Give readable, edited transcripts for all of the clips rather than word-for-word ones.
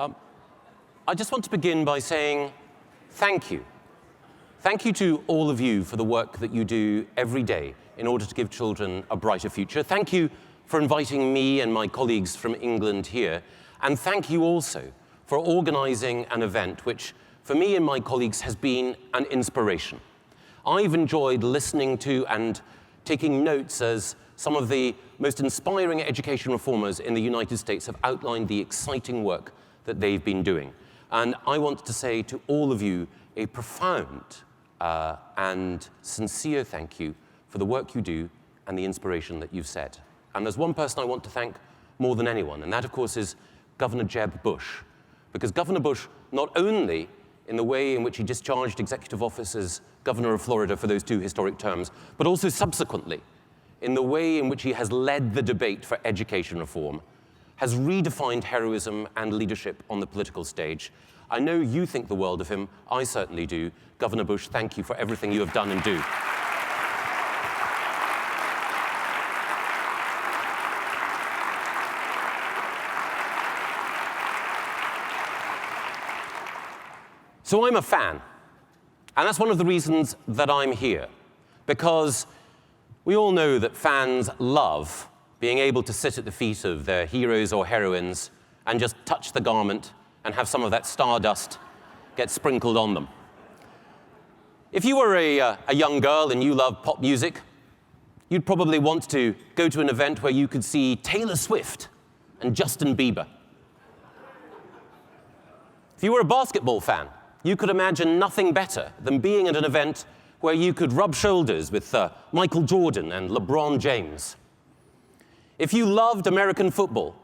I just want to begin by saying thank you. Thank you to all of you for the work that you do every day in order to give children a brighter future. Thank you for inviting me and my colleagues from England here. And thank you also for organizing an event which, for me and my colleagues, has been an inspiration. I've enjoyed listening to and taking notes as some of the most inspiring education reformers in the United States have outlined the exciting work that they've been doing. And I want to say to all of you a profound and sincere thank you for the work you do and the inspiration that you've set. And there's one person I want to thank more than anyone, and that, of course, is Governor Jeb Bush. Because Governor Bush, not only in the way in which he discharged executive office as governor of Florida for those 2 historic terms, but also subsequently in the way in which he has led the debate for education reform, has redefined heroism and leadership on the political stage. I know you think the world of him. I certainly do. Governor Bush, thank you for everything you have done and do. So I'm a fan, and that's one of the reasons that I'm here, because we all know that fans love being able to sit at the feet of their heroes or heroines and just touch the garment and have some of that stardust get sprinkled on them. If you were a young girl and you loved pop music, you'd probably want to go to an event where you could see Taylor Swift and Justin Bieber. If you were a basketball fan, you could imagine nothing better than being at an event where you could rub shoulders with Michael Jordan and LeBron James. If you loved American football,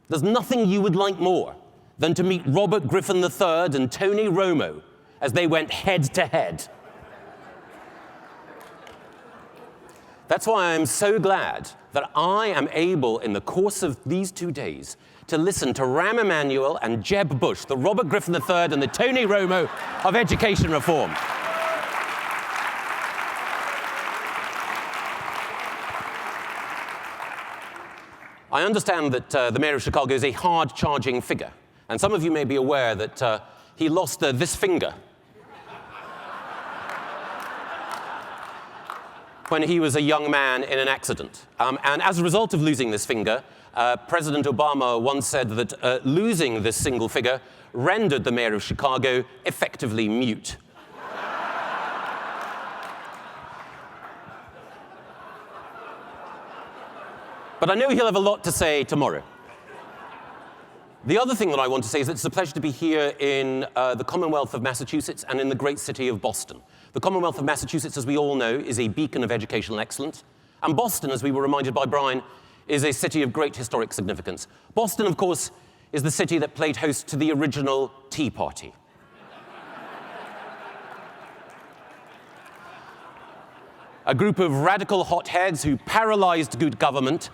there's nothing you would like more than to meet Robert Griffin III and Tony Romo as they went head-to-head. That's why I'm so glad that I am able, in the course of these 2 days, to listen to Rahm Emanuel and Jeb Bush, the Robert Griffin III and the Tony Romo of education reform. I understand that the mayor of Chicago is a hard-charging figure, and some of you may be aware that he lost this finger when he was a young man in an accident. And as a result of losing this finger, President Obama once said that losing this single finger rendered the mayor of Chicago effectively mute. But I know he'll have a lot to say tomorrow. The other thing that I want to say is that it's a pleasure to be here in the Commonwealth of Massachusetts and in the great city of Boston. The Commonwealth of Massachusetts, as we all know, is a beacon of educational excellence. And Boston, as we were reminded by Brian, is a city of great historic significance. Boston, of course, is the city that played host to the original Tea Party. A group of radical hotheads who paralyzed good government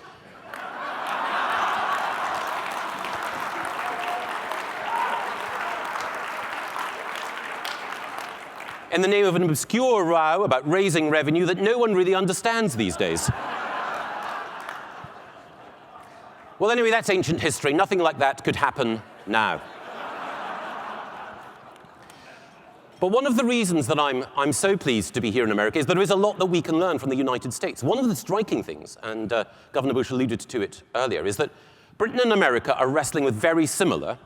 in the name of an obscure row about raising revenue that no one really understands these days. Well, anyway, that's ancient history. Nothing like that could happen now. But one of the reasons that I'm so pleased to be here in America is that there is a lot that we can learn from the United States. One of the striking things, and Governor Bush alluded to it earlier, is that Britain and America are wrestling with very similar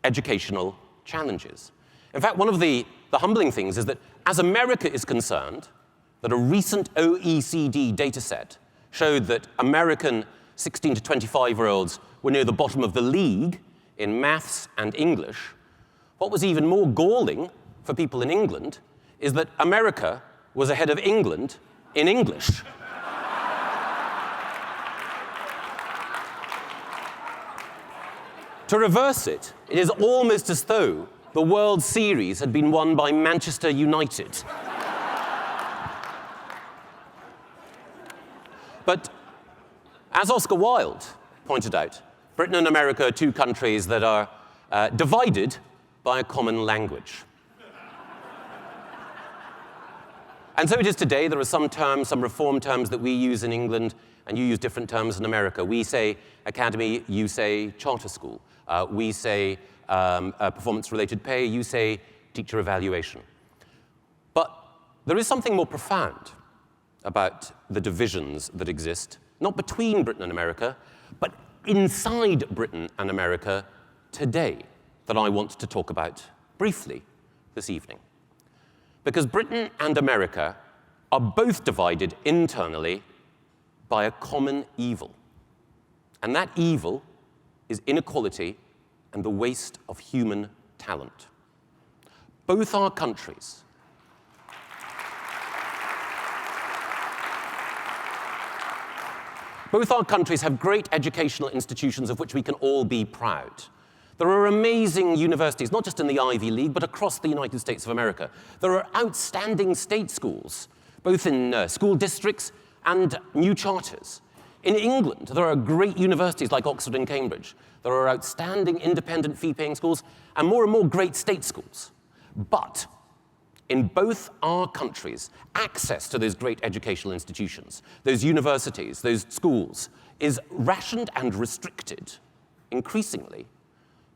educational challenges. In fact, one of the humbling things is that as America is concerned, that a recent OECD data set showed that American 16 to 25-year-olds were near the bottom of the league in maths and English. What was even more galling for people in England is that America was ahead of England in English. To reverse it, it is almost as though the World Series had been won by Manchester United. But as Oscar Wilde pointed out, Britain and America are 2 countries that are divided by a common language. And so it is today. There are some terms, some reform terms that we use in England, and you use different terms in America. We say academy, you say charter school. We say performance-related pay, you say teacher evaluation. But there is something more profound about the divisions that exist, not between Britain and America, but inside Britain and America today, that I want to talk about briefly this evening. Because Britain and America are both divided internally by a common evil. And that evil is inequality and the waste of human talent. Both our countries have great educational institutions of which we can all be proud. There are amazing universities, not just in the Ivy League, but across the United States of America. There are outstanding state schools, both in school districts and new charters. In England, there are great universities like Oxford and Cambridge. There are outstanding independent fee-paying schools and more great state schools. But in both our countries, access to those great educational institutions, those universities, those schools, is rationed and restricted increasingly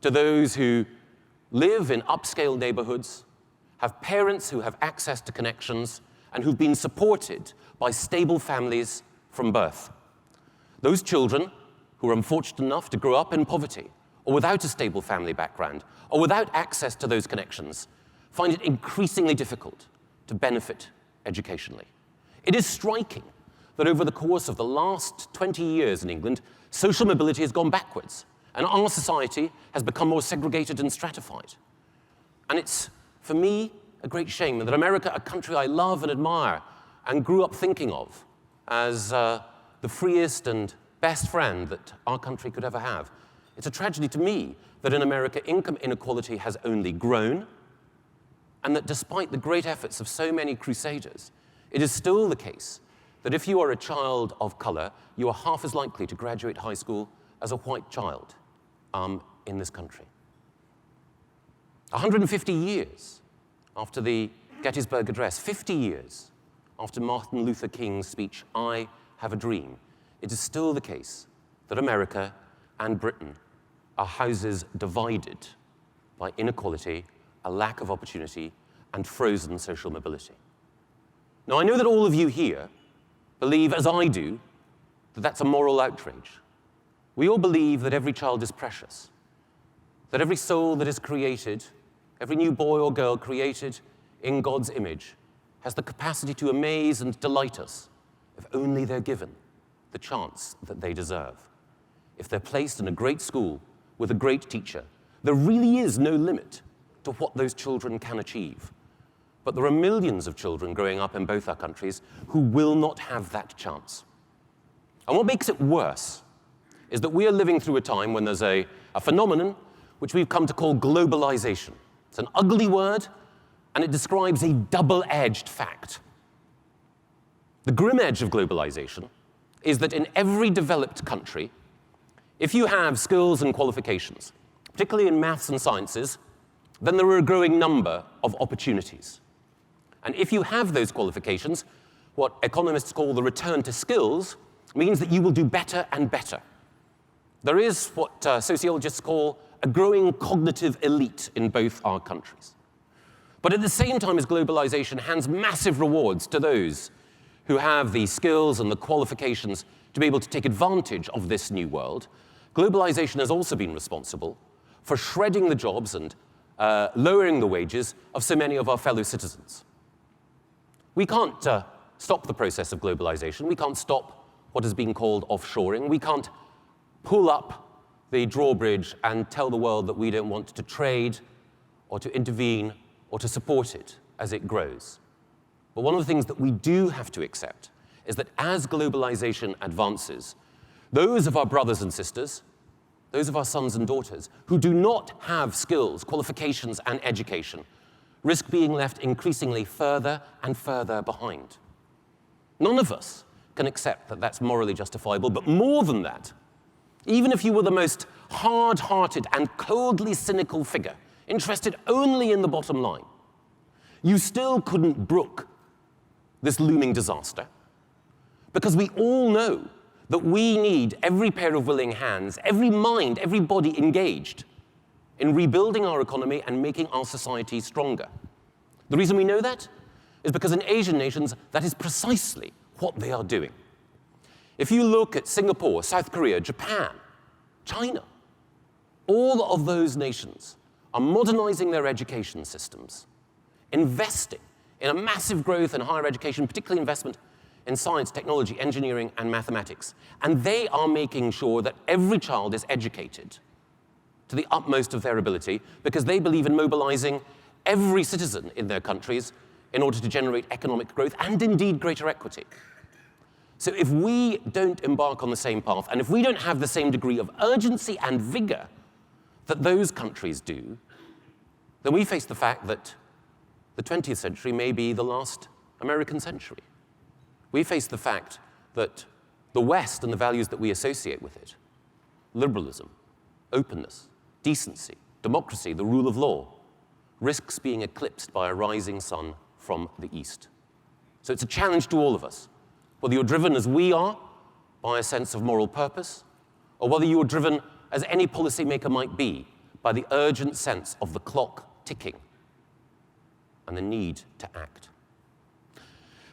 to those who live in upscale neighborhoods, have parents who have access to connections, and who've been supported by stable families from birth. Those children who are unfortunate enough to grow up in poverty, or without a stable family background, or without access to those connections, find it increasingly difficult to benefit educationally. It is striking that over the course of the last 20 years in England, social mobility has gone backwards, and our society has become more segregated and stratified. And it's, for me, a great shame that America, a country I love and admire and grew up thinking of as the freest and best friend that our country could ever have. It's a tragedy to me that in America, income inequality has only grown, and that despite the great efforts of so many crusaders, it is still the case that if you are a child of color, you are half as likely to graduate high school as a white child in this country. 150 years after the Gettysburg Address, 50 years after Martin Luther King's speech, "I have a dream," it is still the case that America and Britain are houses divided by inequality, a lack of opportunity, and frozen social mobility. Now, I know that all of you here believe, as I do, that that's a moral outrage. We all believe that every child is precious, that every soul that is created, every new boy or girl created in God's image, has the capacity to amaze and delight us if only they're given the chance that they deserve. If they're placed in a great school with a great teacher, there really is no limit to what those children can achieve. But there are millions of children growing up in both our countries who will not have that chance. And what makes it worse is that we are living through a time when there's a phenomenon which we've come to call globalization. It's an ugly word, and it describes a double-edged fact. The grim edge of globalization is that in every developed country, if you have skills and qualifications, particularly in maths and sciences, then there are a growing number of opportunities. And if you have those qualifications, what economists call the return to skills means that you will do better and better. There is what sociologists call a growing cognitive elite in both our countries. But at the same time as globalization hands massive rewards to those who have the skills and the qualifications to be able to take advantage of this new world, globalization has also been responsible for shredding the jobs and lowering the wages of so many of our fellow citizens. We can't stop the process of globalization. We can't stop what has been called offshoring. We can't pull up the drawbridge and tell the world that we don't want to trade or to intervene or to support it as it grows. But one of the things that we do have to accept is that as globalization advances, those of our brothers and sisters, those of our sons and daughters who do not have skills, qualifications, and education risk being left increasingly further and further behind. None of us can accept that that's morally justifiable, but more than that, even if you were the most hard-hearted and coldly cynical figure, interested only in the bottom line, you still couldn't brook this looming disaster, because we all know that we need every pair of willing hands, every mind, every body engaged in rebuilding our economy and making our society stronger. The reason we know that is because in Asian nations, that is precisely what they are doing. If you look at Singapore, South Korea, Japan, China, all of those nations are modernizing their education systems, investing in a massive growth in higher education, particularly investment in science, technology, engineering, and mathematics. And they are making sure that every child is educated to the utmost of their ability because they believe in mobilizing every citizen in their countries in order to generate economic growth and indeed greater equity. So if we don't embark on the same path, and if we don't have the same degree of urgency and vigor that those countries do, then we face the fact that the 20th century may be the last American century. We face the fact that the West and the values that we associate with it, liberalism, openness, decency, democracy, the rule of law, risks being eclipsed by a rising sun from the East. So it's a challenge to all of us, whether you're driven as we are by a sense of moral purpose, or whether you're driven, as any policymaker might be, by the urgent sense of the clock ticking and the need to act.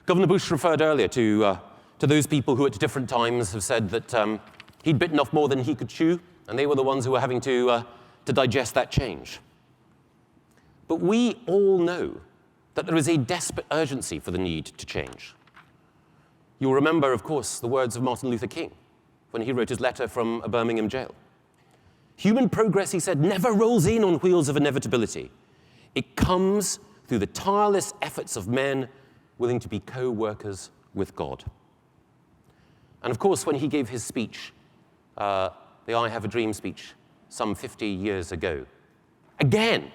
Governor Bush referred earlier to those people who at different times have said that he'd bitten off more than he could chew, and they were the ones who were having to digest that change. But we all know that there is a desperate urgency for the need to change. You'll remember, of course, the words of Martin Luther King when he wrote his letter from a Birmingham jail. Human progress, he said, never rolls in on wheels of inevitability. It comes through the tireless efforts of men willing to be co-workers with God. And of course, when he gave his speech, the I Have a Dream speech, some 50 years ago, again,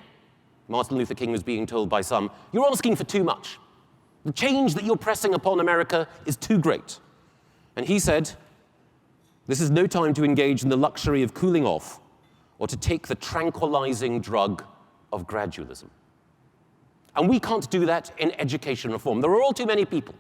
Martin Luther King was being told by some, you're asking for too much. The change that you're pressing upon America is too great. And he said, this is no time to engage in the luxury of cooling off or to take the tranquilizing drug of gradualism. And we can't do that in education reform. There are all too many people.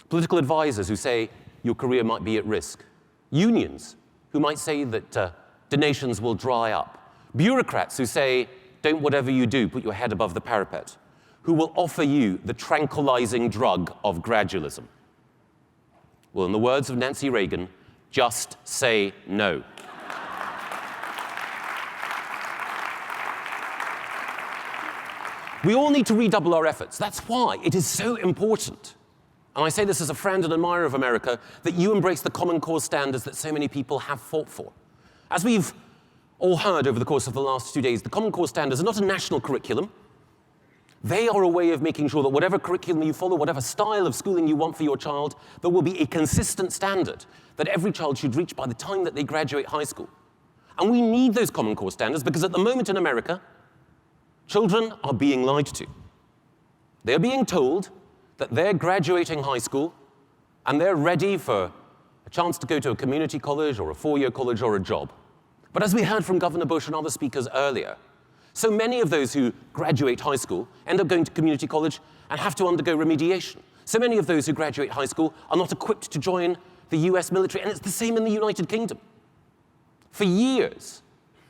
Political advisors who say your career might be at risk. Unions who might say that donations will dry up. Bureaucrats who say, don't whatever you do, put your head above the parapet. Who will offer you the tranquilizing drug of gradualism. Well, in the words of Nancy Reagan, just say no. We all need to redouble our efforts. That's why it is so important, and I say this as a friend and admirer of America, that you embrace the Common Core standards that so many people have fought for. As we've all heard over the course of the last 2 days, the Common Core standards are not a national curriculum. They are a way of making sure that whatever curriculum you follow, whatever style of schooling you want for your child, there will be a consistent standard that every child should reach by the time that they graduate high school. And we need those Common Core standards because at the moment in America, children are being lied to. They're being told that they're graduating high school and they're ready for a chance to go to a community college or a four-year college or a job. But as we heard from Governor Bush and other speakers earlier, so many of those who graduate high school end up going to community college and have to undergo remediation. So many of those who graduate high school are not equipped to join the US military, and it's the same in the United Kingdom. For years,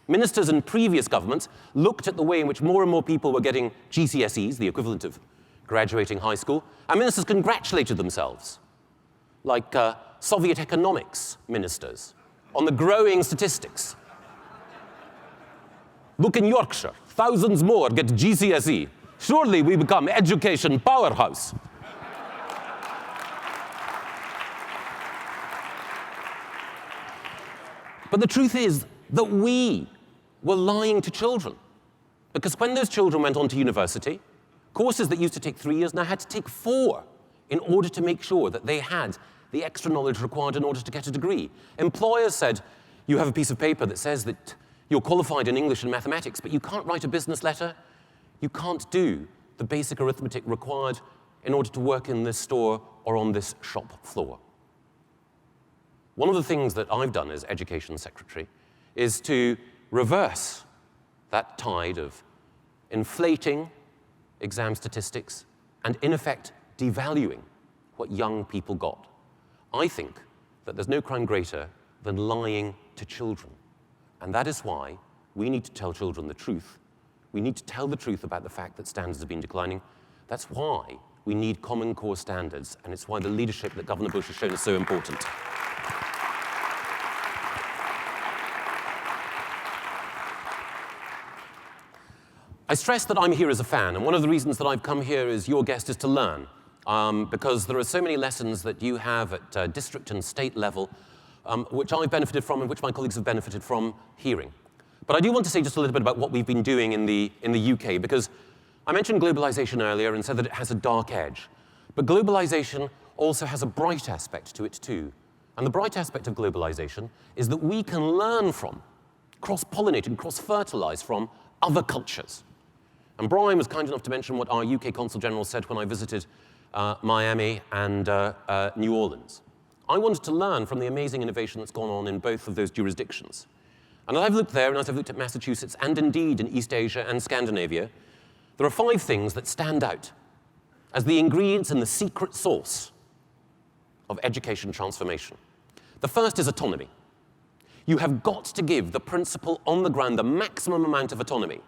ministers in previous governments looked at the way in which more and more people were getting GCSEs, the equivalent of graduating high school, and ministers congratulated themselves, like Soviet economics ministers, on the growing statistics. Look in Yorkshire, thousands more get GCSE. Surely we become education powerhouse. But the truth is that we were lying to children. Because when those children went on to university, courses that used to take 3 years now had to take 4 in order to make sure that they had the extra knowledge required in order to get a degree. Employers said, you have a piece of paper that says that you're qualified in English and mathematics, but you can't write a business letter. You can't do the basic arithmetic required in order to work in this store or on this shop floor. One of the things that I've done as Education Secretary is to reverse that tide of inflating exam statistics and, in effect, devaluing what young people got. I think that there's no crime greater than lying to children. And that is why we need to tell children the truth. We need to tell the truth about the fact that standards have been declining. That's why we need common core standards, and it's why the leadership that Governor Bush has shown is so important. I stress that I'm here as a fan, and one of the reasons that I've come here as your guest is to learn, because there are so many lessons that you have at district and state level, which I've benefited from and which my colleagues have benefited from hearing. But I do want to say just a little bit about what we've been doing in the UK, because I mentioned globalization earlier and said that it has a dark edge. But globalization also has a bright aspect to it too. And the bright aspect of globalization is that we can learn from, cross-pollinate and cross-fertilize from other cultures. And Brian was kind enough to mention what our UK Consul General said when I visited Miami and New Orleans. I wanted to learn from the amazing innovation that's gone on in both of those jurisdictions. And as I've looked there, and as I've looked at Massachusetts, and indeed in East Asia and Scandinavia, there are 5 things that stand out as the ingredients and the secret sauce of education transformation. The first is autonomy. You have got to give the principal on the ground the maximum amount of autonomy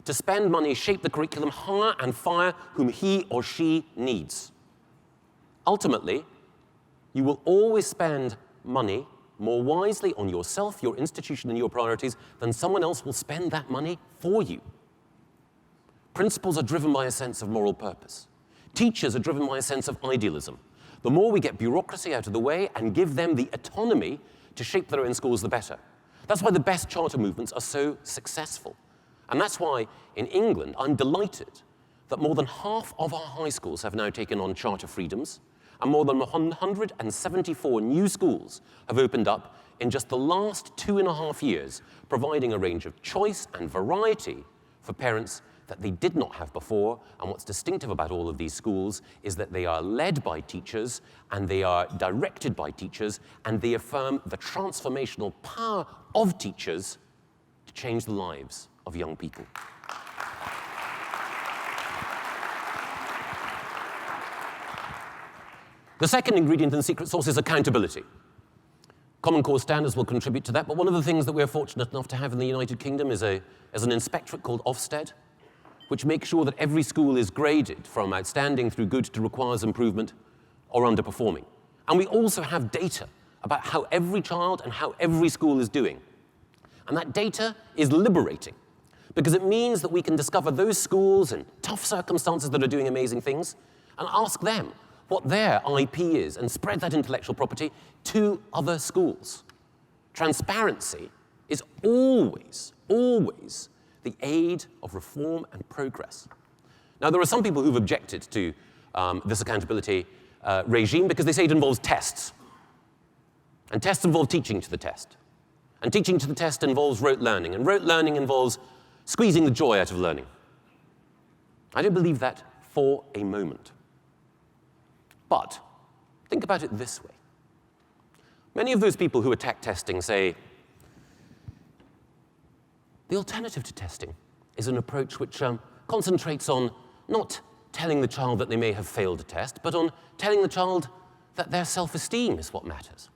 to spend money, shape the curriculum, hire and fire whom he or she needs. Ultimately, you will always spend money more wisely on yourself, your institution, and your priorities than someone else will spend that money for you. Principals are driven by a sense of moral purpose. Teachers are driven by a sense of idealism. The more we get bureaucracy out of the way and give them the autonomy to shape their own schools, the better. That's why the best charter movements are so successful. And that's why in England, I'm delighted that more than half of our high schools have now taken on charter freedoms, and more than 174 new schools have opened up in just the last 2.5 years, providing a range of choice and variety for parents that they did not have before. And what's distinctive about all of these schools is that they are led by teachers, and they are directed by teachers, and they affirm the transformational power of teachers to change the lives of young people. The second ingredient in the secret sauce is accountability. Common Core standards will contribute to that, but one of the things that we're fortunate enough to have in the United Kingdom is an inspectorate called Ofsted, which makes sure that every school is graded from outstanding through good to requires improvement or underperforming. And we also have data about how every child and how every school is doing. And that data is liberating, because it means that we can discover those schools in tough circumstances that are doing amazing things and ask them what their IP is and spread that intellectual property to other schools. Transparency is always, always the aid of reform and progress. Now, there are some people who've objected to this accountability regime because they say it involves tests. And tests involve teaching to the test. And teaching to the test involves rote learning. And rote learning involves squeezing the joy out of learning. I don't believe that for a moment. But think about it this way. Many of those people who attack testing say, the alternative to testing is an approach which concentrates on not telling the child that they may have failed a test, but on telling the child that their self-esteem is what matters.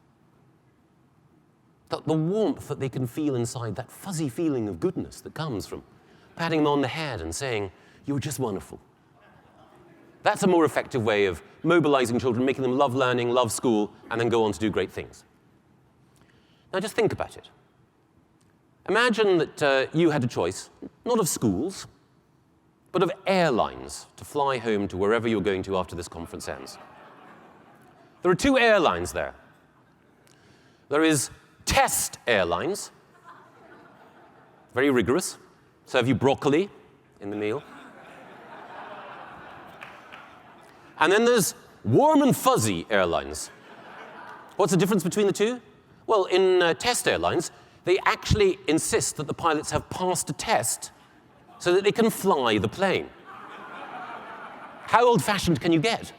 That the warmth that they can feel inside, that fuzzy feeling of goodness that comes from patting them on the head and saying, "You're just wonderful." That's a more effective way of mobilizing children, making them love learning, love school, and then go on to do great things. Now just think about it. Imagine that you had a choice, not of schools, but of airlines to fly home to wherever you're going to after this conference ends. There are 2 airlines there. There is Test Airlines, very rigorous, serve you broccoli in the meal. And then there's Warm and Fuzzy Airlines. What's the difference between the 2? Well, in Test Airlines, they actually insist that the pilots have passed a test so that they can fly the plane. How old-fashioned can you get?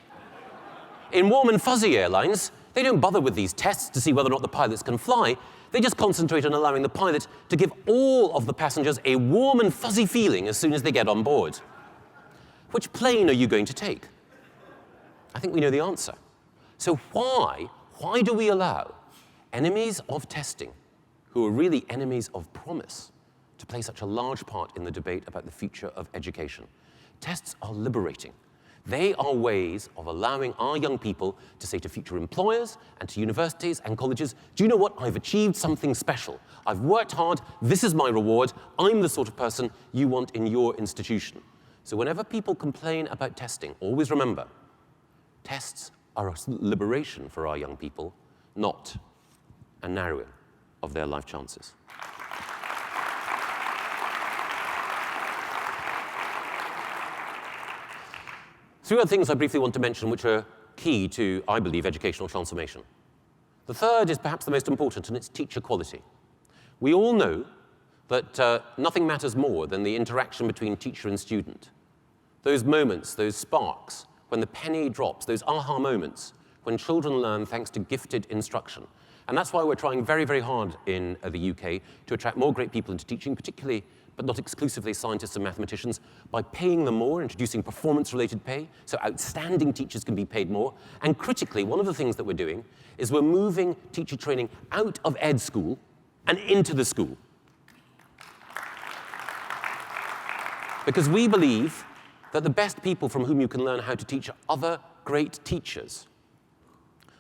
In Warm and Fuzzy Airlines, they don't bother with these tests to see whether or not the pilots can fly. They just concentrate on allowing the pilot to give all of the passengers a warm and fuzzy feeling as soon as they get on board. Which plane are you going to take? I think we know the answer. So why do we allow enemies of testing, who are really enemies of promise, to play such a large part in the debate about the future of education. Tests are liberating. They are ways of allowing our young people to say to future employers and to universities and colleges, do you know what? I've achieved something special. I've worked hard. This is my reward. I'm the sort of person you want in your institution. So whenever people complain about testing, always remember, tests are a liberation for our young people, not a narrowing of their life chances. Three other things I briefly want to mention which are key to, I believe, educational transformation. The third is perhaps the most important, and it's teacher quality. We all know that nothing matters more than the interaction between teacher and student. Those moments, those sparks, when the penny drops, those aha moments, when children learn thanks to gifted instruction. And that's why we're trying very, very hard in the UK to attract more great people into teaching, particularly, but not exclusively, scientists and mathematicians, by paying them more, introducing performance-related pay, so outstanding teachers can be paid more. And critically, one of the things that we're doing is we're moving teacher training out of ed school and into the school. Because we believe that the best people from whom you can learn how to teach are other great teachers.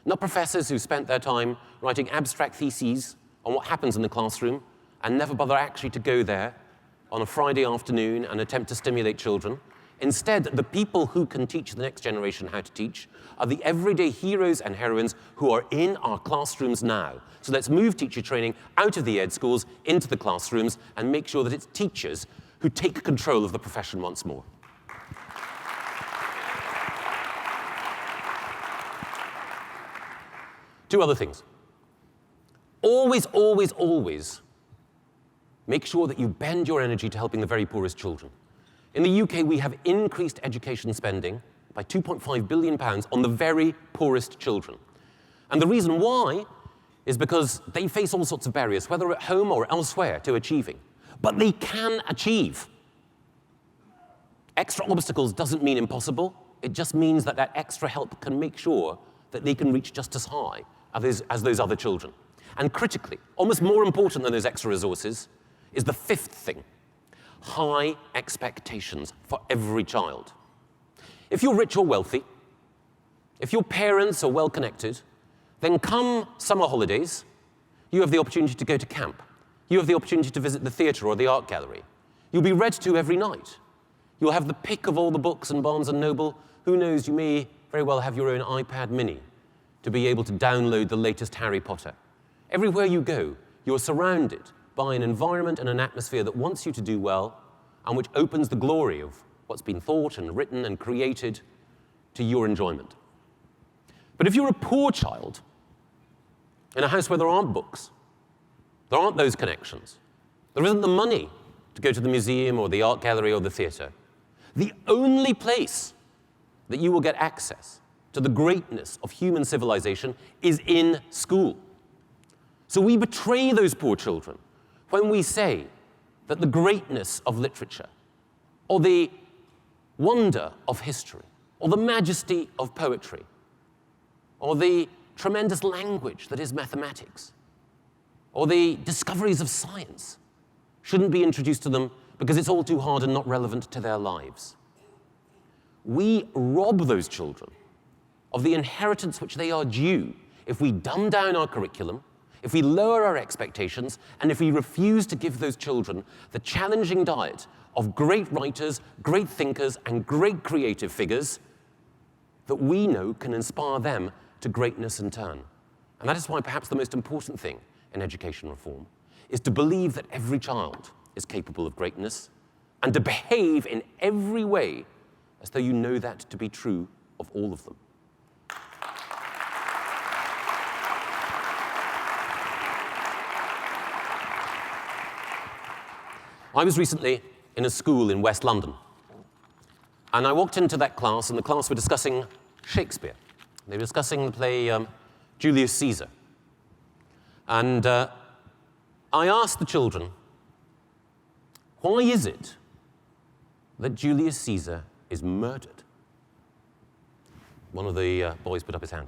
Not professors who spent their time writing abstract theses on what happens in the classroom and never bother actually to go there on a Friday afternoon and attempt to stimulate children. Instead, the people who can teach the next generation how to teach are the everyday heroes and heroines who are in our classrooms now. So let's move teacher training out of the ed schools into the classrooms and make sure that it's teachers who take control of the profession once more. Two other things. Always, always, always make sure that you bend your energy to helping the very poorest children. In the UK, we have increased education spending by £2.5 billion on the very poorest children. And the reason why is because they face all sorts of barriers, whether at home or elsewhere, to achieving. But they can achieve. Extra obstacles doesn't mean impossible. It just means that that extra help can make sure that they can reach just as high as those other children. And critically, almost more important than those extra resources, is the fifth thing: high expectations for every child. If you're rich or wealthy, if your parents are well-connected, then come summer holidays, you have the opportunity to go to camp. You have the opportunity to visit the theatre or the art gallery. You'll be read to every night. You'll have the pick of all the books in Barnes & Noble. Who knows, you may very well have your own iPad mini to be able to download the latest Harry Potter. Everywhere you go, you're surrounded by an environment and an atmosphere that wants you to do well and which opens the glory of what's been thought and written and created to your enjoyment. But if you're a poor child in a house where there aren't books, there aren't those connections, there isn't the money to go to the museum or the art gallery or the theatre, the only place that you will get access to the greatness of human civilization is in school. So we betray those poor children when we say that the greatness of literature, or the wonder of history, or the majesty of poetry, or the tremendous language that is mathematics, or the discoveries of science shouldn't be introduced to them because it's all too hard and not relevant to their lives. We rob those children of the inheritance which they are due if we dumb down our curriculum, if we lower our expectations, and if we refuse to give those children the challenging diet of great writers, great thinkers, and great creative figures that we know can inspire them to greatness in turn. And that is why perhaps the most important thing in education reform is to believe that every child is capable of greatness and to behave in every way as though you know that to be true of all of them. I was recently in a school in West London, and I walked into that class, and the class were discussing Shakespeare. They were discussing the play Julius Caesar. And I asked the children, why is it that Julius Caesar is murdered? One of the boys put up his hand.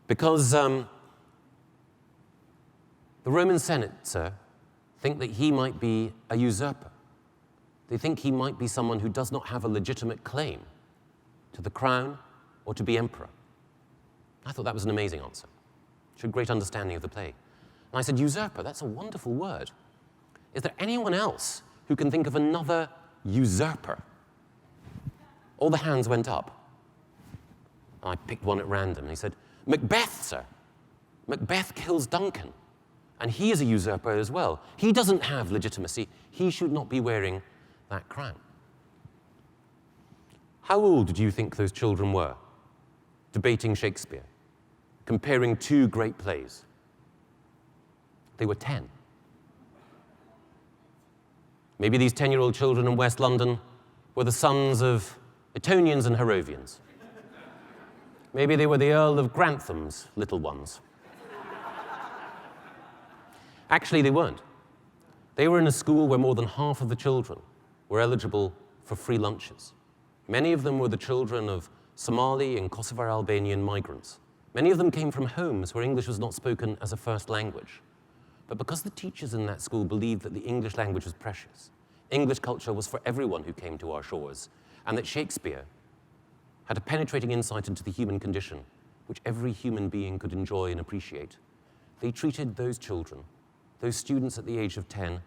Because the Roman Senate, sir, think that he might be a usurper. They think he might be someone who does not have a legitimate claim to the crown or to be emperor. I thought that was an amazing answer. Showed great understanding of the play. And I said, usurper, that's a wonderful word. Is there anyone else who can think of another usurper? All the hands went up. I picked one at random, and he said, Macbeth, sir. Macbeth kills Duncan, and he is a usurper as well. He doesn't have legitimacy. He should not be wearing that crown. How old do you think those children were, debating Shakespeare, comparing two great plays? They were 10. Maybe these 10-year-old children in West London were the sons of Etonians and Harrovians. Maybe they were the Earl of Grantham's little ones. Actually, they weren't. They were in a school where more than half of the children were eligible for free lunches. Many of them were the children of Somali and Kosovar Albanian migrants. Many of them came from homes where English was not spoken as a first language. But because the teachers in that school believed that the English language was precious, English culture was for everyone who came to our shores, and that Shakespeare had a penetrating insight into the human condition, which every human being could enjoy and appreciate, they treated those children, those students at the age of 10,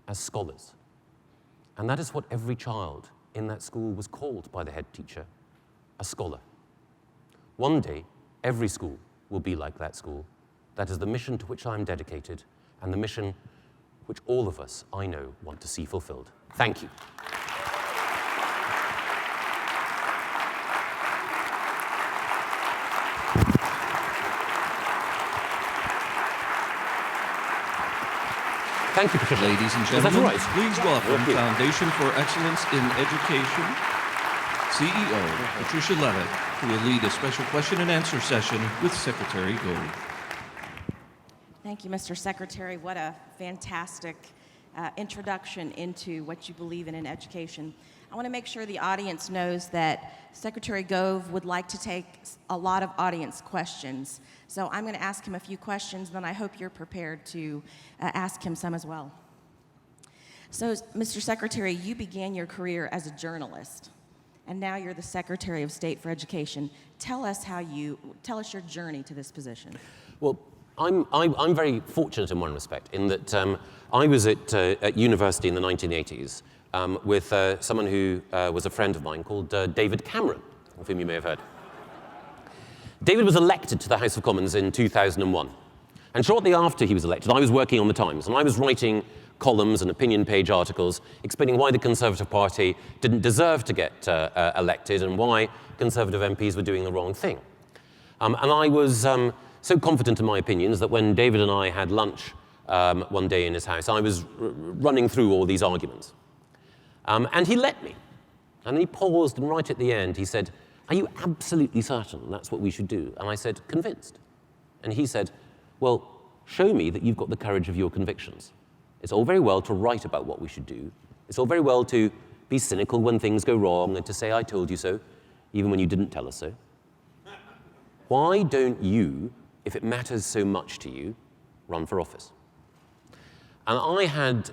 as scholars. And that is what every child in that school was called by the head teacher, a scholar. One day, every school will be like that school. That is the mission to which I am dedicated, and the mission which all of us, I know, want to see fulfilled. Thank you. Thank you, Patricia. Ladies and gentlemen, right? Please welcome Foundation for Excellence in Education CEO Patricia Levitt, who will lead a special question and answer session with Secretary Gove. Thank you, Mr. Secretary. What a fantastic introduction into what you believe in education. I want to make sure the audience knows that Secretary Gove would like to take a lot of audience questions. So I'm going to ask him a few questions, then I hope you're prepared to ask him some as well. So, Mr. Secretary, you began your career as a journalist, and now you're the Secretary of State for Education. Tell us your journey to this position. Well, I'm very fortunate in one respect, in that I was at university in the 1980s with someone who was a friend of mine called David Cameron, of whom you may have heard. David was elected to the House of Commons in 2001. And shortly after he was elected, I was working on the Times, and I was writing columns and opinion page articles explaining why the Conservative Party didn't deserve to get elected and why Conservative MPs were doing the wrong thing. And I was so confident in my opinions that when David and I had lunch one day in his house, I was running through all these arguments. And he let me. And then he paused, and right at the end, he said, "Are you absolutely certain that's what we should do?" And I said, "Convinced." And he said, "Well, show me that you've got the courage of your convictions. It's all very well to write about what we should do. It's all very well to be cynical when things go wrong and to say, 'I told you so,' even when you didn't tell us so. Why don't you, if it matters so much to you, run for office?" And I had,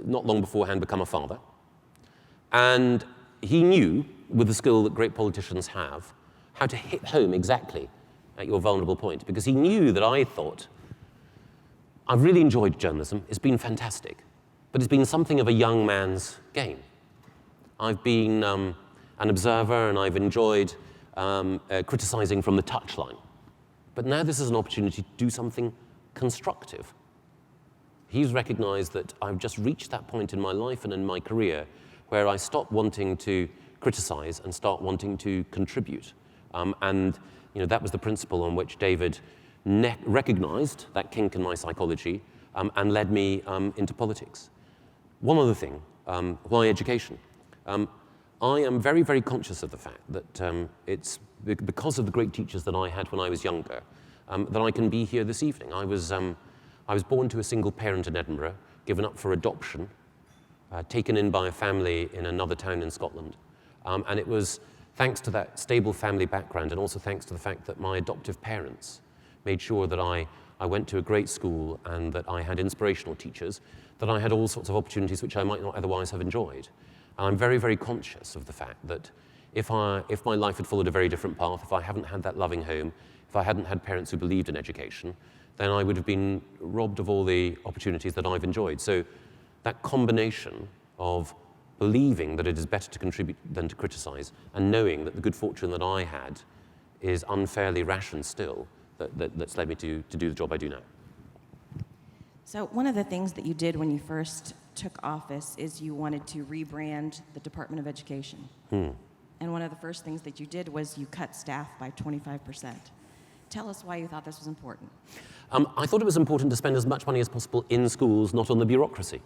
not long beforehand, become a father. And he knew, with the skill that great politicians have, how to hit home exactly at your vulnerable point. Because he knew that I thought, I've really enjoyed journalism. It's been fantastic. But it's been something of a young man's game. I've been an observer, and I've enjoyed criticizing from the touchline. But now this is an opportunity to do something constructive. He's recognized that I've just reached that point in my life and in my career where I stop wanting to criticize and start wanting to contribute. And that was the principle on which David recognized that kink in my psychology and led me into politics. One other thing, why education? I am very, very conscious of the fact that it's because of the great teachers that I had when I was younger that I can be here this evening. I was born to a single parent in Edinburgh, given up for adoption, taken in by a family in another town in Scotland. And it was thanks to that stable family background, and also thanks to the fact that my adoptive parents made sure that I I went to a great school and that I had inspirational teachers, that I had all sorts of opportunities which I might not otherwise have enjoyed. And I'm very, very conscious of the fact that if my life had followed a very different path, if I hadn't had that loving home, if I hadn't had parents who believed in education, then I would have been robbed of all the opportunities that I've enjoyed. So that combination of believing that it is better to contribute than to criticize, and knowing that the good fortune that I had is unfairly rationed still, that's led me to do the job I do now. So one of the things that you did when you first took office is you wanted to rebrand the Department of Education. And one of the first things that you did was you cut staff by 25%. Tell us why you thought this was important. I thought it was important to spend as much money as possible in schools, not on the bureaucracy.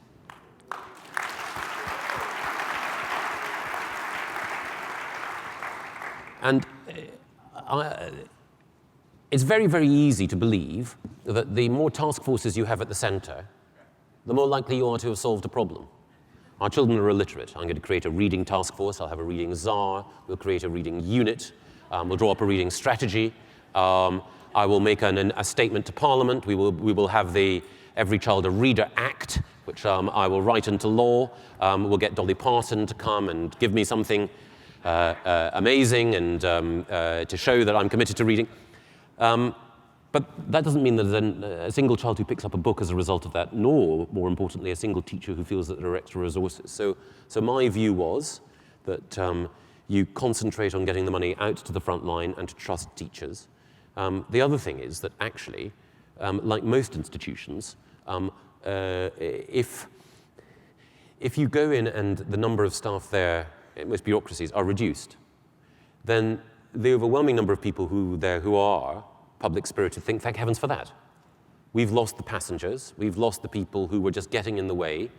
And it's very, very easy to believe that the more task forces you have at the center, the more likely you are to have solved a problem. Our children are illiterate. I'm going to create a reading task force. I'll have a reading czar. We'll create a reading unit. We'll draw up a reading strategy. I will make a statement to Parliament. We will have the Every Child a Reader Act, which I will write into law. We'll get Dolly Parton to come and give me something amazing and to show that I'm committed to reading. But that doesn't mean that there's a single child who picks up a book as a result of that, nor, more importantly, a single teacher who feels that there are extra resources. So my view was that you concentrate on getting the money out to the front line and to trust teachers. The other thing is that actually, like most institutions, if you go in and the number of staff there, most bureaucracies, are reduced, then the overwhelming number of people who are public-spirited think, thank heavens for that. We've lost the passengers. We've lost the people who were just getting in the way.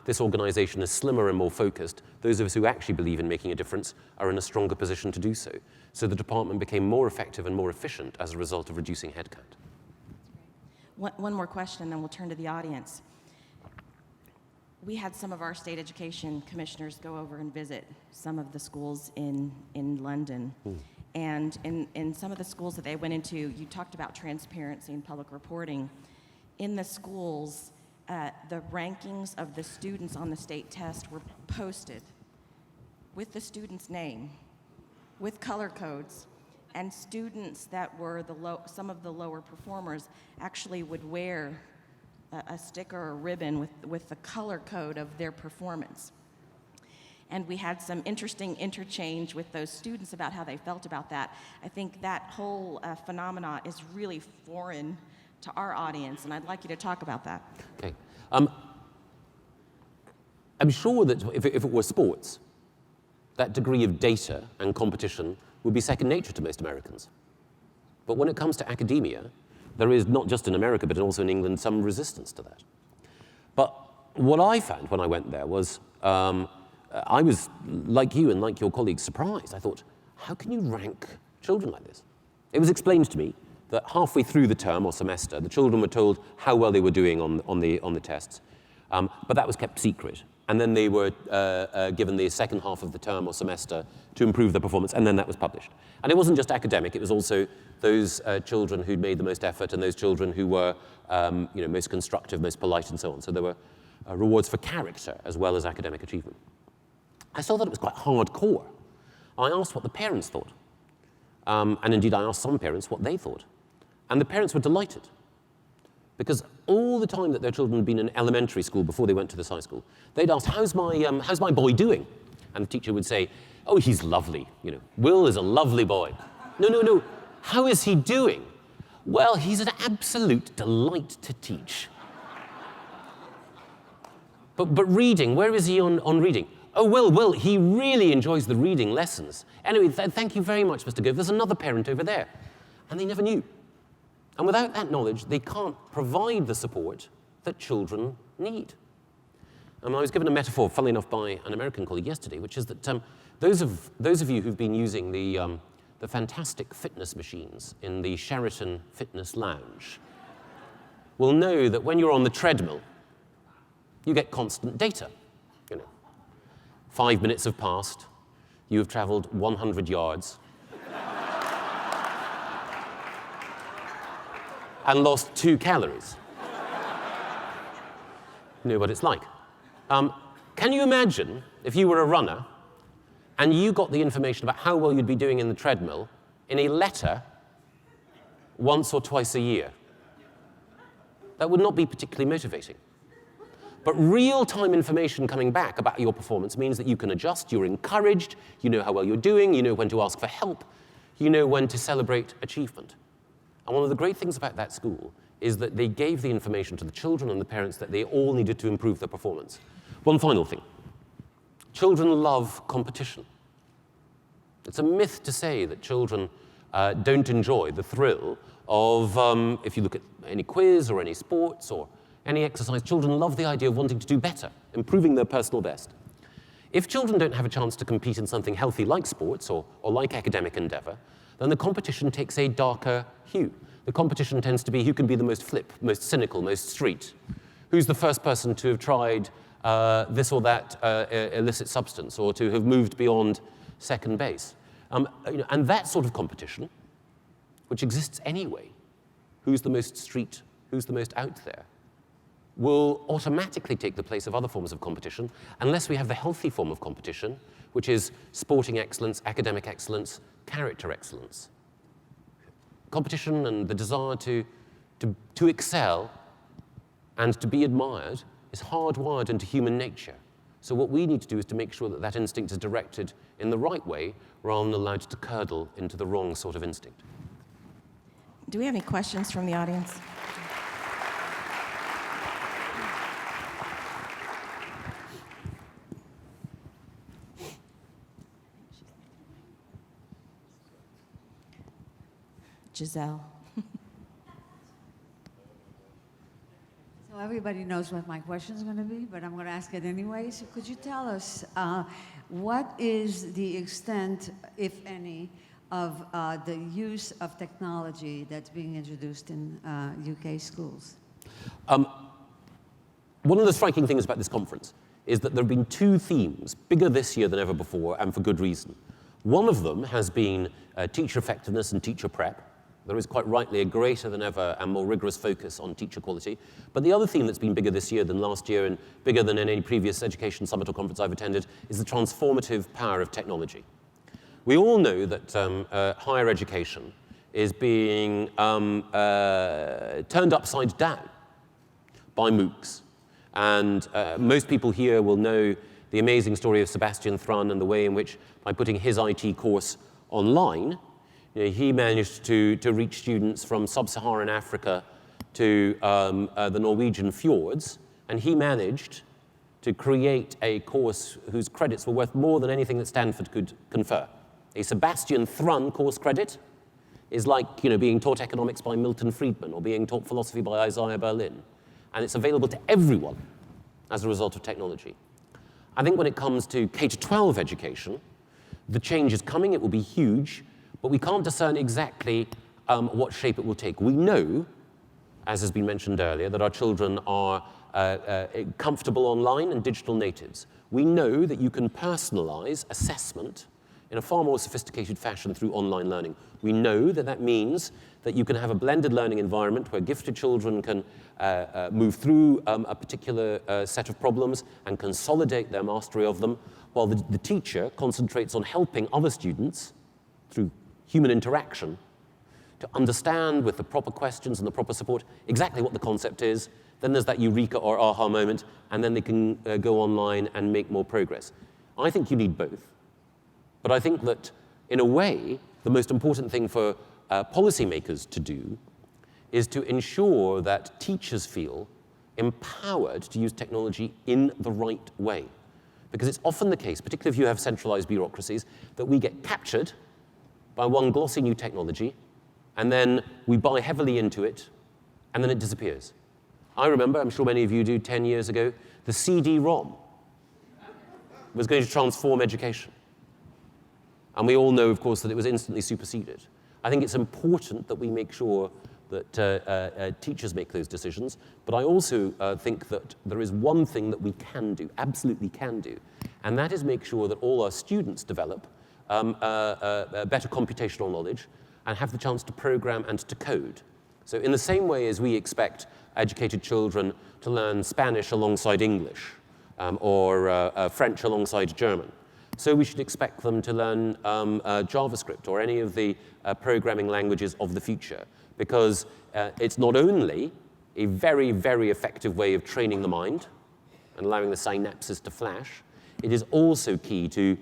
This organization is slimmer and more focused. Those of us who actually believe in making a difference are in a stronger position to do so. So the department became more effective and more efficient as a result of reducing headcount. One more question, and then we'll turn to the audience. We had some of our state education commissioners go over and visit some of the schools in London. And in some of the schools that they went into, you talked about transparency and public reporting. In the schools, the rankings of the students on the state test were posted with the student's name, with color codes, and students that were some of the lower performers actually would wear a sticker or a ribbon with the color code of their performance. And we had some interesting interchange with those students about how they felt about that. I think that whole phenomena is really foreign to our audience, and I'd like you to talk about that. Okay. I'm sure that if it were sports, that degree of data and competition would be second nature to most Americans. But when it comes to academia, there is, not just in America, but also in England, some resistance to that. But what I found when I went there was, I was, like you and like your colleagues, surprised. I thought, how can you rank children like this? It was explained to me that halfway through the term or semester, the children were told how well they were doing on the tests, but that was kept secret. And then they were given the second half of the term or semester to improve their performance, and then that was published. And it wasn't just academic, it was also those children who'd made the most effort and those children who were most constructive, most polite, and so on. So there were rewards for character as well as academic achievement. I saw that it was quite hardcore. I asked what the parents thought. And indeed, I asked some parents what they thought. And the parents were delighted. Because all the time that their children had been in elementary school before they went to this high school, they'd ask, how's my boy doing? And the teacher would say, oh, he's lovely. Will is a lovely boy. No. How is he doing? Well, he's an absolute delight to teach. But reading, where is he on reading? Oh, well, he really enjoys the reading lessons. Anyway, thank you very much, Mr. Gove. There's another parent over there. And they never knew. And without that knowledge, they can't provide the support that children need. I was given a metaphor, funnily enough, by an American colleague yesterday, which is that those of you who've been using the fantastic fitness machines in the Sheraton Fitness Lounge will know that when you're on the treadmill, you get constant data. 5 minutes have passed, you have traveled 100 yards. and lost 2 calories. You know what it's like. Can you imagine if you were a runner and you got the information about how well you'd be doing in the treadmill in a letter once or twice a year? That would not be particularly motivating. But real-time information coming back about your performance means that you can adjust, you're encouraged, you know how well you're doing, you know when to ask for help, you know when to celebrate achievement. And one of the great things about that school is that they gave the information to the children and the parents that they all needed to improve their performance. One final thing. Children love competition. It's a myth to say that children don't enjoy the thrill of, if you look at any quiz or any sports or any exercise, children love the idea of wanting to do better, improving their personal best. If children don't have a chance to compete in something healthy like sports or like academic endeavor, then the competition takes a darker hue. The competition tends to be who can be the most flip, most cynical, most street. Who's the first person to have tried this or that illicit substance or to have moved beyond second base. And that sort of competition, which exists anyway, who's the most street, who's the most out there, will automatically take the place of other forms of competition unless we have the healthy form of competition, which is sporting excellence, academic excellence, character excellence. Competition and the desire to excel and to be admired is hardwired into human nature. So what we need to do is to make sure that that instinct is directed in the right way rather than allowed to curdle into the wrong sort of instinct. Do we have any questions from the audience? Giselle. So everybody knows what my question is going to be, but I'm going to ask it anyway. So could you tell us what is the extent, if any, of the use of technology that's being introduced in UK schools? One of the striking things about this conference is that there have been 2 themes, bigger this year than ever before, and for good reason. One of them has been teacher effectiveness and teacher prep. There is quite rightly a greater than ever and more rigorous focus on teacher quality. But the other theme that's been bigger this year than last year and bigger than in any previous education summit or conference I've attended is the transformative power of technology. We all know that higher education is being turned upside down by MOOCs. And most people here will know the amazing story of Sebastian Thrun and the way in which, by putting his IT course online, he managed to reach students from sub-Saharan Africa to the Norwegian fjords, and he managed to create a course whose credits were worth more than anything that Stanford could confer. A Sebastian Thrun course credit is like being taught economics by Milton Friedman or being taught philosophy by Isaiah Berlin, and it's available to everyone as a result of technology. I think when it comes to K-12 education, the change is coming, it will be huge, but we can't discern exactly what shape it will take. We know, as has been mentioned earlier, that our children are comfortable online and digital natives. We know that you can personalize assessment in a far more sophisticated fashion through online learning. We know that that means that you can have a blended learning environment where gifted children can move through a particular set of problems and consolidate their mastery of them, while the teacher concentrates on helping other students through human interaction to understand with the proper questions and the proper support exactly what the concept is. Then there's that eureka or aha moment, and then they can go online and make more progress. I think you need both. But I think that, in a way, the most important thing for policymakers to do is to ensure that teachers feel empowered to use technology in the right way. Because it's often the case, particularly if you have centralized bureaucracies, that we get captured by one glossy new technology, and then we buy heavily into it, and then it disappears. I remember, I'm sure many of you do, 10 years ago, the CD-ROM was going to transform education. And we all know, of course, that it was instantly superseded. I think it's important that we make sure that teachers make those decisions, but I also think that there is one thing that we can do, absolutely can do, and that is make sure that all our students develop better computational knowledge and have the chance to program and to code. So in the same way as we expect educated children to learn Spanish alongside English, or French alongside German, so we should expect them to learn JavaScript or any of the programming languages of the future, because it's not only a very, very effective way of training the mind and allowing the synapses to flash, it is also key to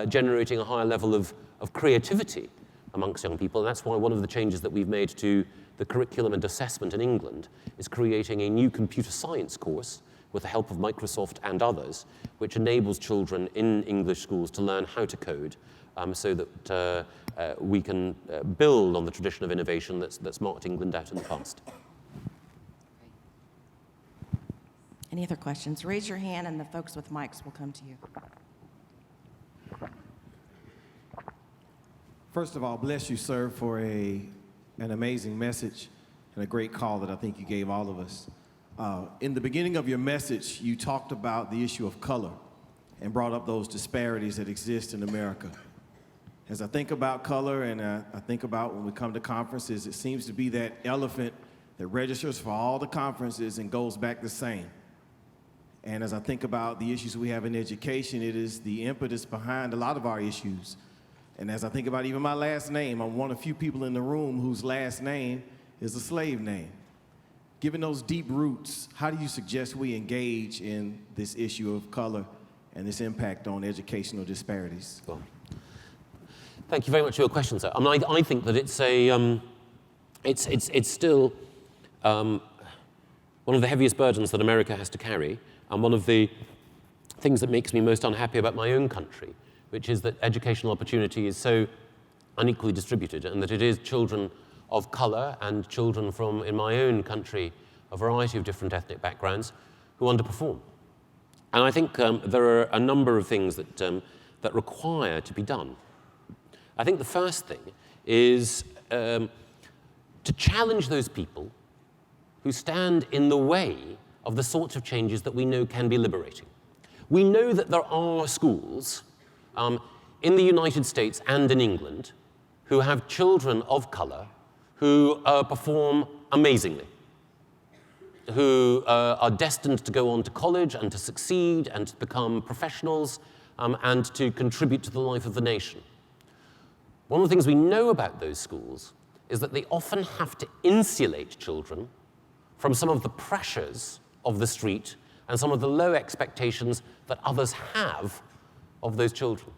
generating a higher level of creativity amongst young people. And that's why one of the changes that we've made to the curriculum and assessment in England is creating a new computer science course with the help of Microsoft and others, which enables children in English schools to learn how to code, so that we can build on the tradition of innovation that's marked England out in the past. Any other questions? Raise your hand and the folks with mics will come to you. First of all, bless you, sir, for an amazing message and a great call that I think you gave all of us. In the beginning of your message, you talked about the issue of color and brought up those disparities that exist in America. As I think about color and I think about when we come to conferences, it seems to be that elephant that registers for all the conferences and goes back the same. And as I think about the issues we have in education, it is the impetus behind a lot of our issues. And as I think about even my last name, I'm one of few people in the room whose last name is a slave name. Given those deep roots, how do you suggest we engage in this issue of color and this impact on educational disparities? Well, thank you very much for your question, sir. I mean, I think that it's still one of the heaviest burdens that America has to carry, and one of the things that makes me most unhappy about my own country, which is that educational opportunity is so unequally distributed, and that it is children of color and children from, in my own country, a variety of different ethnic backgrounds who underperform. And I think there are a number of things that require to be done. I think the first thing is to challenge those people who stand in the way of the sorts of changes that we know can be liberating. We know that there are schools in the United States and in England who have children of color who perform amazingly, who are destined to go on to college and to succeed and to become professionals and to contribute to the life of the nation. One of the things we know about those schools is that they often have to insulate children from some of the pressures of the street and some of the low expectations that others have of those children.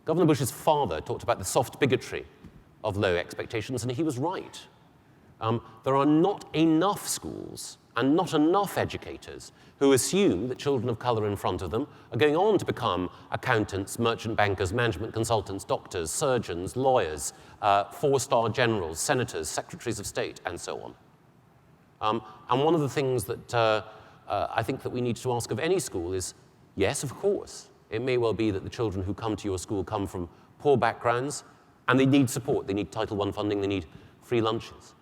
Governor Bush's father talked about the soft bigotry of low expectations, and he was right. There are not enough schools and not enough educators who assume that children of color in front of them are going on to become accountants, merchant bankers, management consultants, doctors, surgeons, lawyers, four-star generals, senators, secretaries of state, and so on. And one of the things that I think that we need to ask of any school is, yes, of course, it may well be that the children who come to your school come from poor backgrounds, and they need support. They need Title I funding, they need free lunches.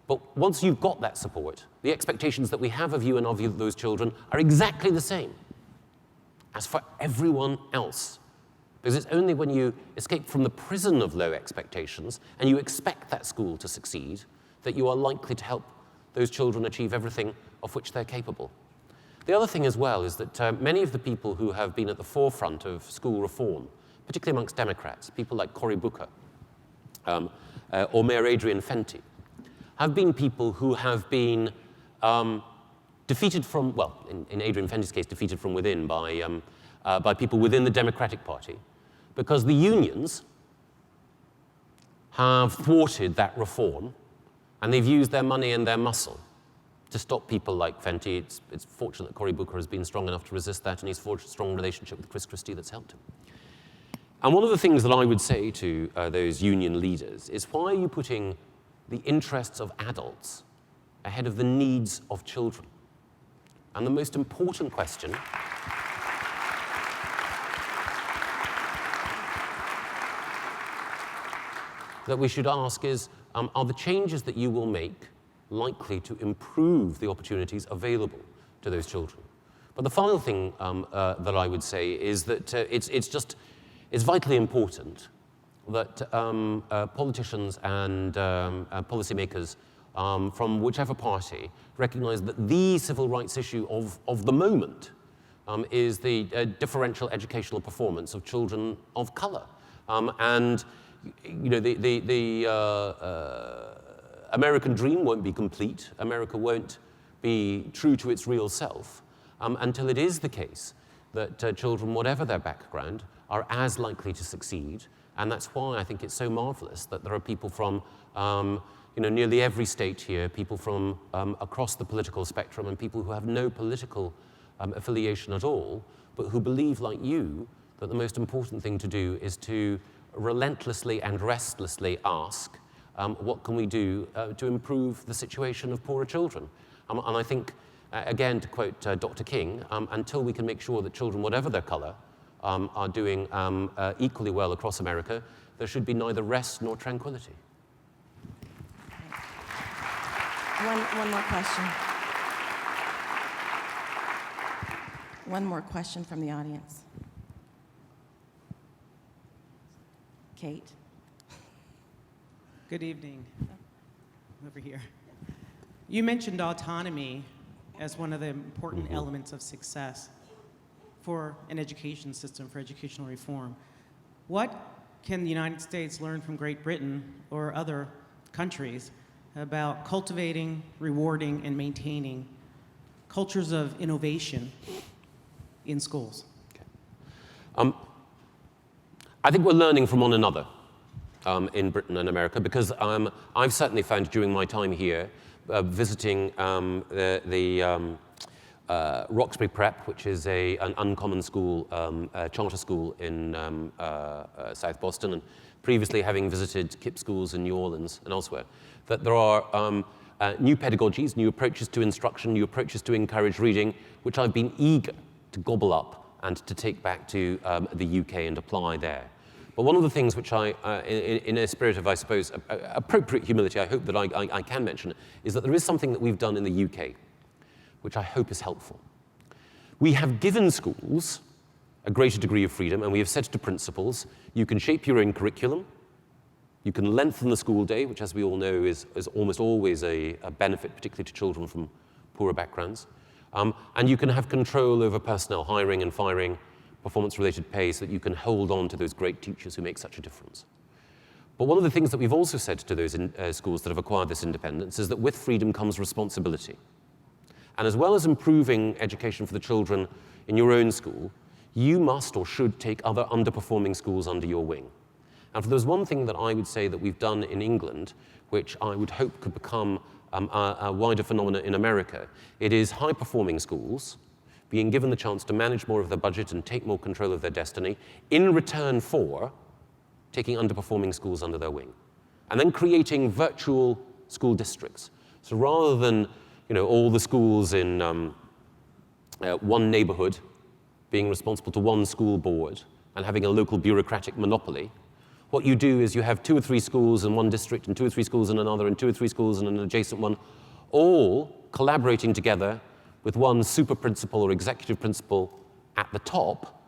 But once you've got that support, the expectations that we have of you and of those children are exactly the same as for everyone else. Because it's only when you escape from the prison of low expectations and you expect that school to succeed that you are likely to help those children achieve everything of which they're capable. The other thing as well is that many of the people who have been at the forefront of school reform, particularly amongst Democrats, people like Cory Booker or Mayor Adrian Fenty, have been people who have been defeated from, well, in Adrian Fenty's case, defeated from within by people within the Democratic Party, because the unions have thwarted that reform, and they've used their money and their muscle to stop people like Fenty. It's fortunate that Cory Booker has been strong enough to resist that, and he's forged a strong relationship with Chris Christie that's helped him. And one of the things that I would say to those union leaders is, why are you putting the interests of adults ahead of the needs of children? And the most important question that we should ask is, are the changes that you will make likely to improve the opportunities available to those children? But the final thing that I would say is that it's vitally important that politicians and policymakers from whichever party recognize that the civil rights issue of the moment is the differential educational performance of children of color. And you know, the American dream won't be complete. America won't be true to its real self until it is the case that children, whatever their background, are as likely to succeed. And that's why I think it's so marvelous that there are people from you know, nearly every state here, people from across the political spectrum, and people who have no political affiliation at all, but who believe, like you, that the most important thing to do is to relentlessly and restlessly ask, what can we do to improve the situation of poorer children? And I think, again, to quote Dr. King, until we can make sure that children, whatever their color, are doing equally well across America, there should be neither rest nor tranquility. One more question. One more question from the audience. Kate. Good evening. Over here. You mentioned autonomy as one of the important elements of success for an education system, for educational reform. What can the United States learn from Great Britain or other countries about cultivating, rewarding, and maintaining cultures of innovation in schools? Okay. I think we're learning from one another in Britain and America, because I've certainly found during my time here, visiting the Roxbury Prep, which is an uncommon school, charter school in South Boston, and previously having visited KIPP schools in New Orleans and elsewhere, that there are new pedagogies, new approaches to instruction, new approaches to encourage reading, which I've been eager to gobble up and to take back to the UK and apply there. But one of the things which in a spirit of, I suppose, appropriate humility, I hope that I can mention, is that there is something that we've done in the UK, which I hope is helpful. We have given schools a greater degree of freedom, and we have said to principals, you can shape your own curriculum, you can lengthen the school day, which, as we all know, is almost always a benefit, particularly to children from poorer backgrounds, and you can have control over personnel hiring and firing, performance-related pay, so that you can hold on to those great teachers who make such a difference. But one of the things that we've also said to those schools that have acquired this independence is that with freedom comes responsibility. And as well as improving education for the children in your own school, you must or should take other underperforming schools under your wing. And if there's one thing that I would say that we've done in England, which I would hope could become a wider phenomenon in America, it is high-performing schools being given the chance to manage more of their budget and take more control of their destiny in return for taking underperforming schools under their wing. And then creating virtual school districts. So rather than all the schools in one neighborhood being responsible to one school board and having a local bureaucratic monopoly, what you do is you have 2 or 3 schools in one district and 2 or 3 schools in another and 2 or 3 schools in an adjacent one, all collaborating together with one super principal or executive principal at the top,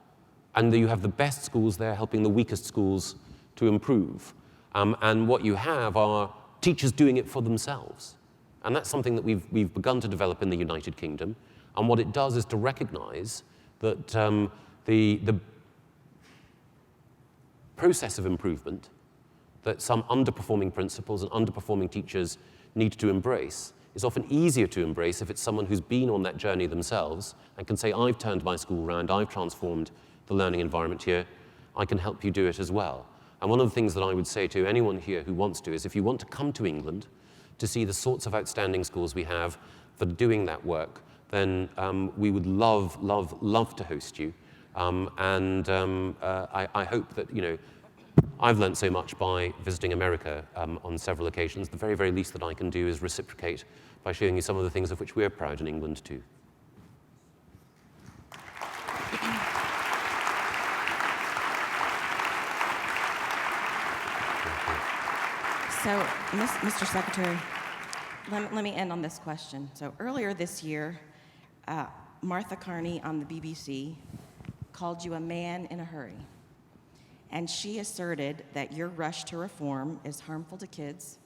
and you have the best schools there helping the weakest schools to improve. And what you have are teachers doing it for themselves. And that's something that we've begun to develop in the United Kingdom. And what it does is to recognize that the process of improvement that some underperforming principals and underperforming teachers need to embrace is often easier to embrace if it's someone who's been on that journey themselves and can say, I've turned my school around, I've transformed the learning environment here, I can help you do it as well. And one of the things that I would say to anyone here who wants to is if you want to come to England to see the sorts of outstanding schools we have that are doing that work, then we would love, love, love to host you. I hope that, I've learned so much by visiting America on several occasions. The very, very least that I can do is reciprocate by showing you some of the things of which we're proud in England too. So, Mr. Secretary, let me end on this question. So earlier this year, Martha Carney on the BBC called you a man in a hurry. And she asserted that your rush to reform is harmful to kids,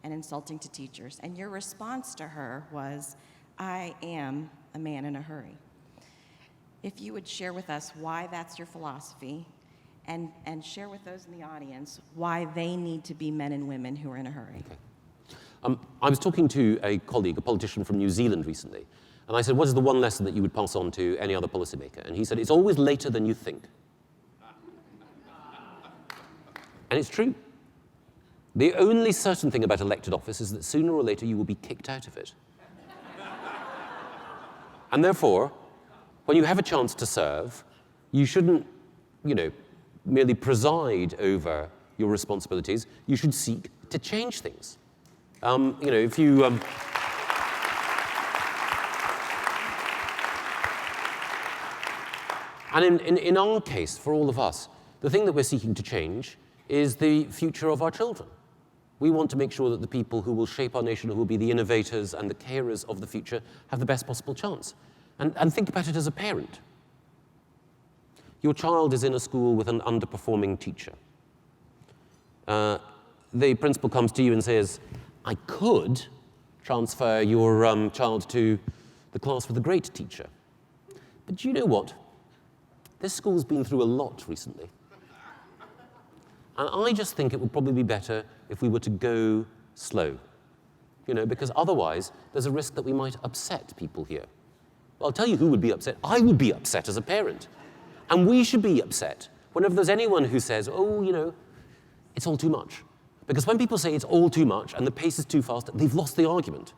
and insulting to teachers. And your response to her was, I am a man in a hurry. If you would share with us why that's your philosophy, and share with those in the audience why they need to be men and women who are in a hurry. Okay. I was talking to a colleague, a politician from New Zealand recently, and I said, what is the one lesson that you would pass on to any other policymaker? And he said, it's always later than you think. And it's true. The only certain thing about elected office is that sooner or later you will be kicked out of it. And therefore, when you have a chance to serve, you shouldn't, merely preside over your responsibilities. You should seek to change things. If you... And in our case, for all of us, the thing that we're seeking to change is the future of our children. We want to make sure that the people who will shape our nation, who will be the innovators and the carers of the future, have the best possible chance. And think about it as a parent. Your child is in a school with an underperforming teacher. The principal comes to you and says, I could transfer your child to the class with a great teacher. But do you know what? This school's been through a lot recently. And I just think it would probably be better if we were to go slow. Because otherwise, there's a risk that we might upset people here. Well, I'll tell you who would be upset. I would be upset as a parent. And we should be upset whenever there's anyone who says, it's all too much. Because when people say it's all too much and the pace is too fast, they've lost the argument.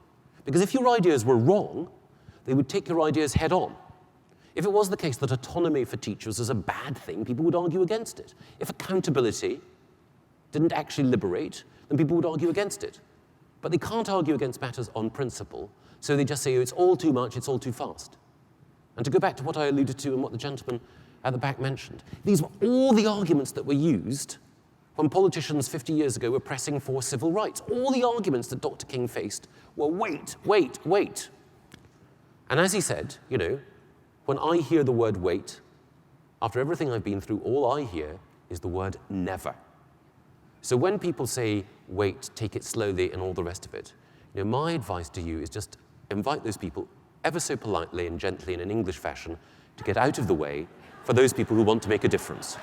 Because if your ideas were wrong, they would take your ideas head on. If it was the case that autonomy for teachers is a bad thing, people would argue against it. If accountability didn't actually liberate, then people would argue against it. But they can't argue against matters on principle, so they just say, it's all too much, it's all too fast. And to go back to what I alluded to and what the gentleman at the back mentioned, these were all the arguments that were used when politicians 50 years ago were pressing for civil rights. All the arguments that Dr. King faced were wait, wait, wait. And as he said, when I hear the word wait, after everything I've been through, all I hear is the word never. So when people say wait, take it slowly, and all the rest of it, my advice to you is just invite those people ever so politely and gently in an English fashion to get out of the way for those people who want to make a difference.